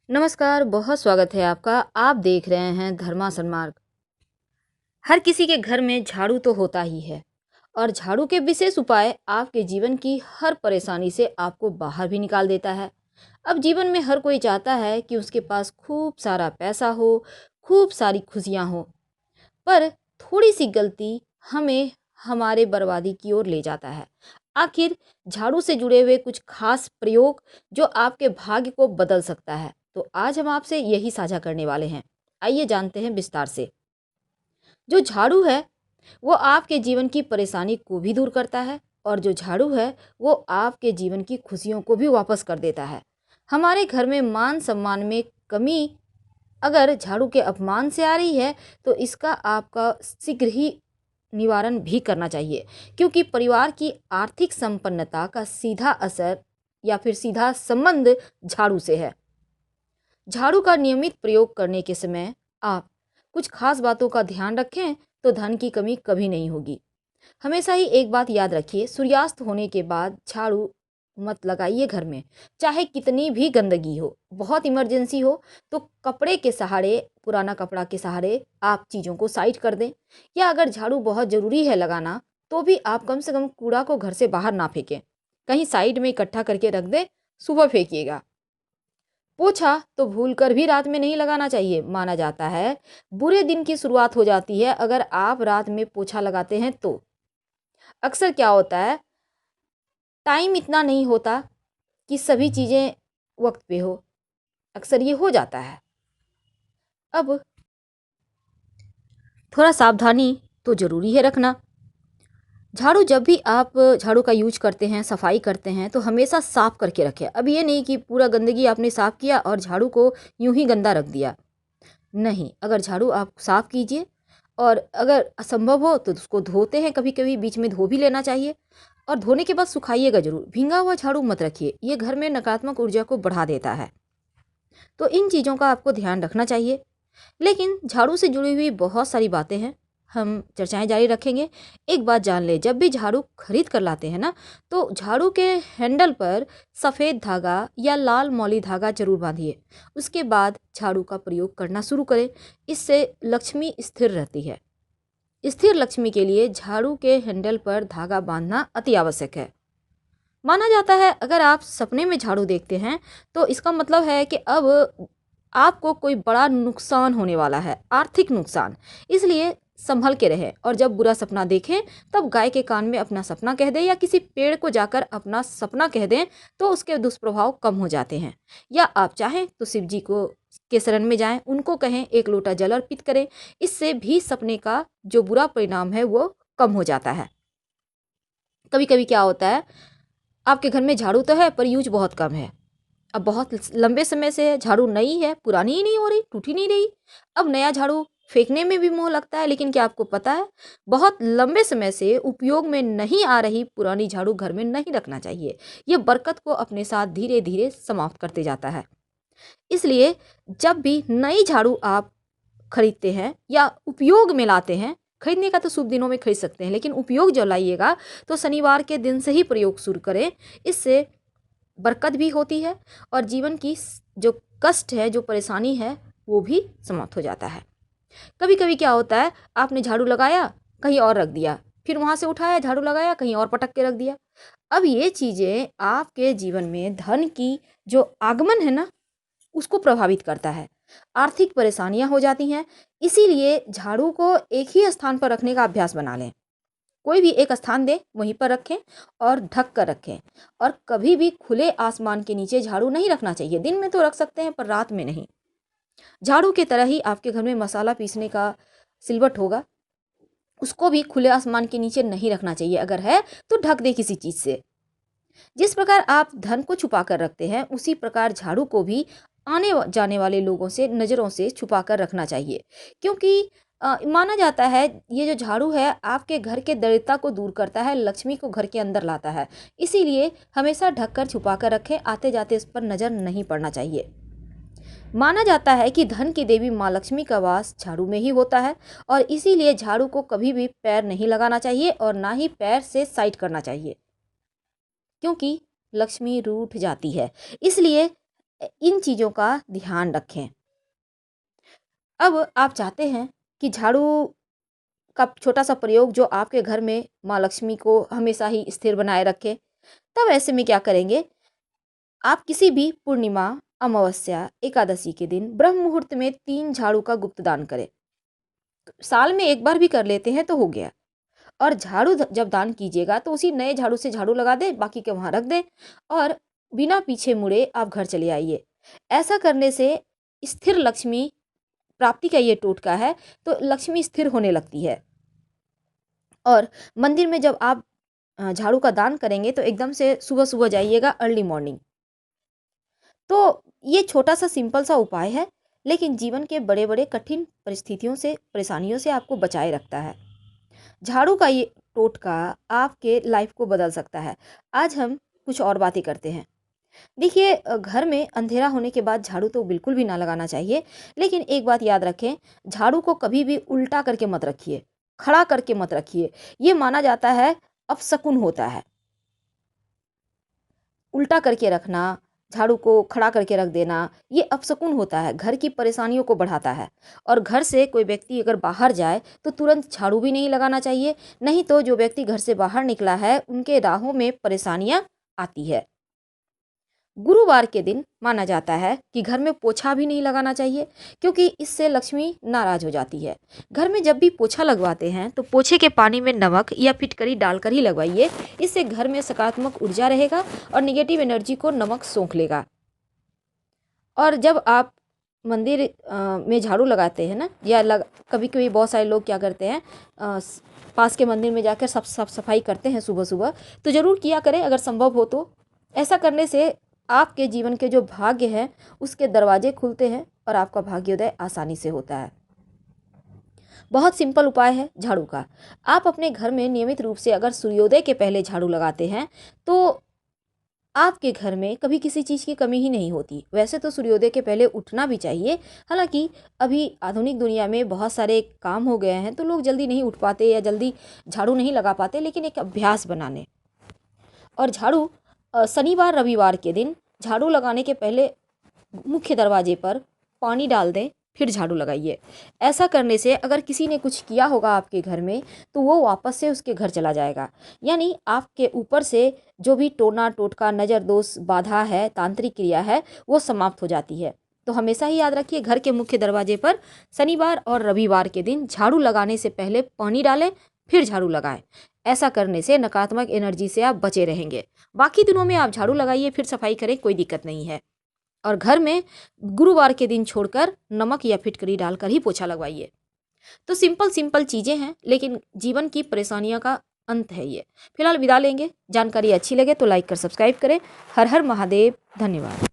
नमस्कार, बहुत स्वागत है आपका। आप देख रहे हैं धर्मा सन्मार्ग। हर किसी के घर में झाड़ू तो होता ही है और झाड़ू के विशेष उपाय आपके जीवन की हर परेशानी से आपको बाहर भी निकाल देता है। अब जीवन में हर कोई चाहता है कि उसके पास खूब सारा पैसा हो, खूब सारी खुशियाँ हो, पर थोड़ी सी गलती हमें हमारे बर्बादी की ओर ले जाता है। आखिर झाड़ू से जुड़े हुए कुछ खास प्रयोग जो आपके भाग्य को बदल सकता है, तो आज हम आपसे यही साझा करने वाले हैं। आइए जानते हैं विस्तार से। जो झाड़ू है वो आपके जीवन की परेशानी को भी दूर करता है और जो झाड़ू है वो आपके जीवन की खुशियों को भी वापस कर देता है। हमारे घर में मान सम्मान में कमी अगर झाड़ू के अपमान से आ रही है, तो इसका आपका शीघ्र ही निवारण भी करना चाहिए, क्योंकि परिवार की आर्थिक संपन्नता का सीधा असर या फिर सीधा संबंध झाड़ू से है। झाड़ू का नियमित प्रयोग करने के समय आप कुछ खास बातों का ध्यान रखें तो धन की कमी कभी नहीं होगी। हमेशा ही एक बात याद रखिए, सूर्यास्त होने के बाद झाड़ू मत लगाइए घर में, चाहे कितनी भी गंदगी हो। बहुत इमरजेंसी हो तो कपड़े के सहारे, पुराना कपड़ा के सहारे आप चीज़ों को साइड कर दें, या अगर झाड़ू बहुत ज़रूरी है लगाना तो भी आप कम से कम कूड़ा को घर से बाहर ना फेंकें, कहीं साइड में इकट्ठा करके रख दें, सुबह फेंकिएगा। पोछा तो भूल कर भी रात में नहीं लगाना चाहिए। माना जाता है बुरे दिन की शुरुआत हो जाती है अगर आप रात में पोछा लगाते हैं तो। अक्सर क्या होता है, टाइम इतना नहीं होता कि सभी चीज़ें वक्त पे हो, अक्सर ये हो जाता है। अब थोड़ा सावधानी तो ज़रूरी है रखना। झाड़ू जब भी आप झाड़ू का यूज करते हैं, सफाई करते हैं, तो हमेशा साफ करके रखें। अब ये नहीं कि पूरा गंदगी आपने साफ किया और झाड़ू को यूं ही गंदा रख दिया। नहीं, अगर झाड़ू आप साफ कीजिए और अगर असंभव हो तो उसको धोते हैं, कभी कभी बीच में धो भी लेना चाहिए और धोने के बाद सुखाइएगा जरूर। भींगा हुआ झाड़ू मत रखिए, ये घर में नकारात्मक ऊर्जा को बढ़ा देता है। तो इन चीज़ों का आपको ध्यान रखना चाहिए। लेकिन झाड़ू से जुड़ी हुई बहुत सारी बातें हैं, हम चर्चाएं जारी रखेंगे। एक बात जान ले, जब भी झाड़ू खरीद कर लाते हैं ना, तो झाड़ू के हैंडल पर सफ़ेद धागा या लाल मौली धागा जरूर बांधिए। उसके बाद झाड़ू का प्रयोग करना शुरू करें। इससे लक्ष्मी स्थिर रहती है। स्थिर लक्ष्मी के लिए झाड़ू के हैंडल पर धागा बांधना अति आवश्यक है। माना जाता है अगर आप सपने में झाड़ू देखते हैं तो इसका मतलब है कि अब आपको कोई बड़ा नुकसान होने वाला है, आर्थिक नुकसान। इसलिए संभल के रहें और जब बुरा सपना देखें तब गाय के कान में अपना सपना कह दें या किसी पेड़ को जाकर अपना सपना कह दें, तो उसके दुष्प्रभाव कम हो जाते हैं। या आप चाहें तो शिव जी को के शरण में जाएं, उनको कहें एक लोटा जल अर्पित करें। इससे भी सपने का जो बुरा परिणाम है वो कम हो जाता है। कभी कभी क्या होता है, आपके घर में झाड़ू तो है पर यूज बहुत कम है। अब बहुत लंबे समय से है, झाड़ू नई है, पुरानी ही नहीं हो रही, टूट ही नहीं रही। अब नया झाड़ू फेंकने में भी मोह लगता है, लेकिन क्या आपको पता है, बहुत लंबे समय से उपयोग में नहीं आ रही पुरानी झाड़ू घर में नहीं रखना चाहिए। ये बरकत को अपने साथ धीरे धीरे समाप्त करते जाता है। इसलिए जब भी नई झाड़ू आप खरीदते हैं या उपयोग में लाते हैं, खरीदने का तो शुभ दिनों में खरीद सकते हैं, लेकिन उपयोग जो लाइएगा तो शनिवार के दिन से ही प्रयोग शुरू करें। इससे बरकत भी होती है और जीवन की जो कष्ट है, जो परेशानी है, वो भी समाप्त हो जाता है। कभी कभी क्या होता है, आपने झाड़ू लगाया कहीं और रख दिया, फिर वहां से उठाया झाड़ू लगाया कहीं और पटक के रख दिया। अब ये चीज़ें आपके जीवन में धन की जो आगमन है ना, उसको प्रभावित करता है। आर्थिक परेशानियां हो जाती हैं। इसीलिए झाड़ू को एक ही स्थान पर रखने का अभ्यास बना लें। कोई भी एक स्थान दें, वहीं पर रखें और ढक कर रखें। और कभी भी खुले आसमान के नीचे झाड़ू नहीं रखना चाहिए। दिन में तो रख सकते हैं पर रात में नहीं। झाड़ू की तरह ही आपके घर में मसाला पीसने का सिलवट होगा, उसको भी खुले आसमान के नीचे नहीं रखना चाहिए। अगर है तो ढक दे किसी चीज़ से। जिस प्रकार आप धन को छुपा कर रखते हैं, उसी प्रकार झाड़ू को भी आने जाने वाले लोगों से, नज़रों से छुपा कर रखना चाहिए। क्योंकि माना जाता है ये जो झाड़ू है आपके घर के दरिद्रता को दूर करता है, लक्ष्मी को घर के अंदर लाता है। इसीलिए हमेशा ढककर छुपा कर रखें, आते जाते इस पर नज़र नहीं पड़ना चाहिए। माना जाता है कि धन की देवी माँ लक्ष्मी का वास झाड़ू में ही होता है और इसीलिए झाड़ू को कभी भी पैर नहीं लगाना चाहिए और ना ही पैर से साइड करना चाहिए, क्योंकि लक्ष्मी रूठ जाती है। इसलिए इन चीज़ों का ध्यान रखें। अब आप चाहते हैं कि झाड़ू का छोटा सा प्रयोग जो आपके घर में माँ लक्ष्मी को हमेशा ही स्थिर बनाए रखे, तब ऐसे में क्या करेंगे, आप किसी भी पूर्णिमा, अमावस्या, एकादशी के दिन ब्रह्म मुहूर्त में 3 झाड़ू का गुप्त दान करें। तो साल में एक बार भी कर लेते हैं तो हो गया। और झाड़ू जब दान कीजिएगा तो उसी नए झाड़ू से झाड़ू लगा दें, बाकी के वहाँ रख दें और बिना पीछे मुड़े आप घर चले आइए। ऐसा करने से स्थिर लक्ष्मी प्राप्ति का ये टोटका है, तो लक्ष्मी स्थिर होने लगती है। और मंदिर में जब आप झाड़ू का दान करेंगे तो एकदम से सुबह-सुबह जाइएगा, अर्ली मॉर्निंग। तो ये छोटा सा सिंपल सा उपाय है, लेकिन जीवन के बड़े-बड़े कठिन परिस्थितियों से, परेशानियों से आपको बचाए रखता है। झाड़ू का ये टोटका आपके लाइफ को बदल सकता है। आज हम कुछ और बातें करते हैं। देखिए, घर में अंधेरा होने के बाद झाड़ू तो बिल्कुल भी ना लगाना चाहिए, लेकिन एक बात याद रखें, झाड़ू को कभी भी उल्टा करके मत रखिए, खड़ा करके मत रखिए। ये माना जाता है अपशकुन होता है। उल्टा करके रखना, झाड़ू को खड़ा करके रख देना, ये अपशकुन होता है, घर की परेशानियों को बढ़ाता है। और घर से कोई व्यक्ति अगर बाहर जाए तो तुरंत झाड़ू भी नहीं लगाना चाहिए, नहीं तो जो व्यक्ति घर से बाहर निकला है उनके राहों में परेशानियां आती है। गुरुवार के दिन माना जाता है कि घर में पोछा भी नहीं लगाना चाहिए, क्योंकि इससे लक्ष्मी नाराज हो जाती है। घर में जब भी पोछा लगवाते हैं तो पोछे के पानी में नमक या फिटकरी डालकर ही लगवाइए। इससे घर में सकारात्मक ऊर्जा रहेगा और निगेटिव एनर्जी को नमक सोख लेगा। और जब आप मंदिर में झाड़ू लगाते हैं ना, या कभी कभी बहुत सारे लोग क्या करते हैं, पास के मंदिर में जाकर सब साफ सफाई करते हैं सुबह सुबह, तो ज़रूर किया करें अगर संभव हो तो। ऐसा करने से आपके जीवन के जो भाग्य हैं उसके दरवाजे खुलते हैं और आपका भाग्योदय आसानी से होता है। बहुत सिंपल उपाय है झाड़ू का। आप अपने घर में नियमित रूप से अगर सूर्योदय के पहले झाड़ू लगाते हैं तो आपके घर में कभी किसी चीज़ की कमी ही नहीं होती। वैसे तो सूर्योदय के पहले उठना भी चाहिए, हालांकि अभी आधुनिक दुनिया में बहुत सारे काम हो गए हैं तो लोग जल्दी नहीं उठ पाते या जल्दी झाड़ू नहीं लगा पाते, लेकिन एक अभ्यास बनाने। और झाड़ू शनिवार रविवार के दिन झाड़ू लगाने के पहले मुख्य दरवाजे पर पानी डाल दें, फिर झाड़ू लगाइए। ऐसा करने से अगर किसी ने कुछ किया होगा आपके घर में तो वो वापस से उसके घर चला जाएगा, यानी आपके ऊपर से जो भी टोना टोटका, नज़र दोष, बाधा है, तांत्रिक क्रिया है, वो समाप्त हो जाती है। तो हमेशा ही याद रखिए, घर के मुख्य दरवाजे पर शनिवार और रविवार के दिन झाड़ू लगाने से पहले पानी डालें, फिर झाड़ू लगाएं। ऐसा करने से नकारात्मक एनर्जी से आप बचे रहेंगे। बाकी दिनों में आप झाड़ू लगाइए, फिर सफाई करें, कोई दिक्कत नहीं है। और घर में गुरुवार के दिन छोड़कर नमक या फिटकरी डालकर ही पोछा लगवाइए। तो सिंपल सिंपल चीज़ें हैं, लेकिन जीवन की परेशानियों का अंत है ये। फिलहाल विदा लेंगे। जानकारी अच्छी लगे तो लाइक कर सब्सक्राइब करें। हर हर महादेव। धन्यवाद।